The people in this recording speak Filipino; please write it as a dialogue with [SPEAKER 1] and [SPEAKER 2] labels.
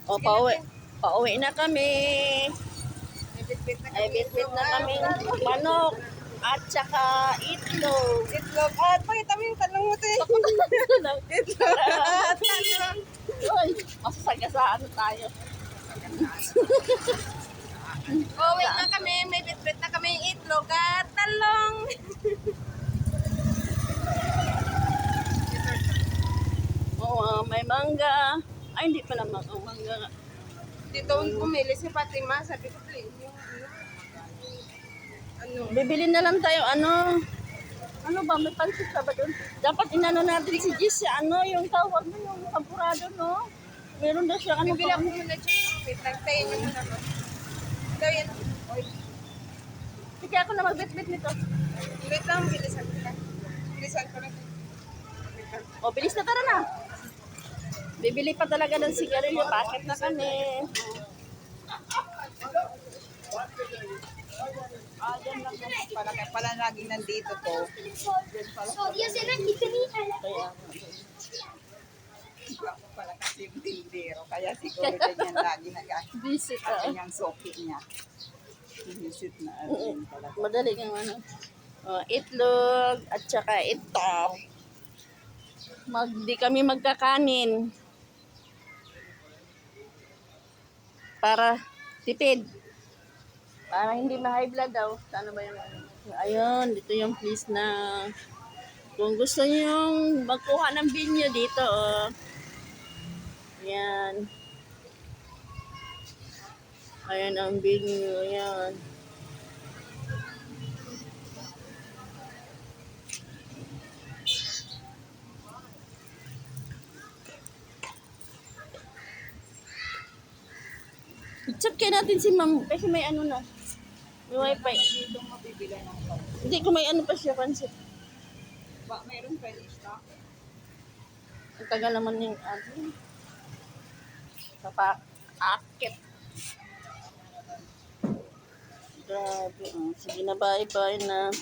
[SPEAKER 1] O, pauwi. Pauwi na kami.
[SPEAKER 2] Bit-bit na
[SPEAKER 1] Ay, bit-bit na kami. Manok. At saka itlog.
[SPEAKER 2] Itlog. At pakita mo yung talong mo, te. Itlog. Talong.
[SPEAKER 1] Uy, masasagasaan tayo.
[SPEAKER 2] Uwi na kami. May bit-bit na kami yung itlog at talong.
[SPEAKER 1] Oo, may mangga. Ay, hindi pala mangga.
[SPEAKER 2] Dito pumili si Fatima. Sabi ko, please, yung ano?
[SPEAKER 1] Bibili na lang tayo, ano ba, may pansit ka ba doon? Dapat inano natin si Jess, yung tawag mo, yung sampurado, no? Meron daw siya,
[SPEAKER 2] Bibili ako muna dyan. Wait lang, tayo nyo muna ko. Ito yan. Oy.
[SPEAKER 1] Sige ako na magbit-bit nito.
[SPEAKER 2] Wait lang, bilisan ko lang. Bilisan ko lang. Wait lang.
[SPEAKER 1] O, bilis na, tara na. Bibili pa talaga ng sigarilyo, packet na kami. Dyan lang.
[SPEAKER 2] Pala laging nandito to.
[SPEAKER 1] Kaya,
[SPEAKER 2] Pala kasi yung tindero. Kaya siguro ganyan lagi
[SPEAKER 1] visit,
[SPEAKER 2] yung soki niya. Visit na pala.
[SPEAKER 1] madali ng itlog, at saka ito. Di kami magkakanin. Para tipid. Para hindi ma-high blood daw. Sana ba yung ayun, dito yung place na kung gusto niyo magkuha ng binyo dito, Yan. Ayan ang binyo, yan. I-check kaya natin si ma'am kasi may ano na. May wifi.
[SPEAKER 2] Dito mabibila ng pala.
[SPEAKER 1] Hindi ko may ano pa siya pansit.
[SPEAKER 2] Mayroon pa yung stock.
[SPEAKER 1] Ang tagal naman yung akit. Grabe. Sige na, bye-bye na.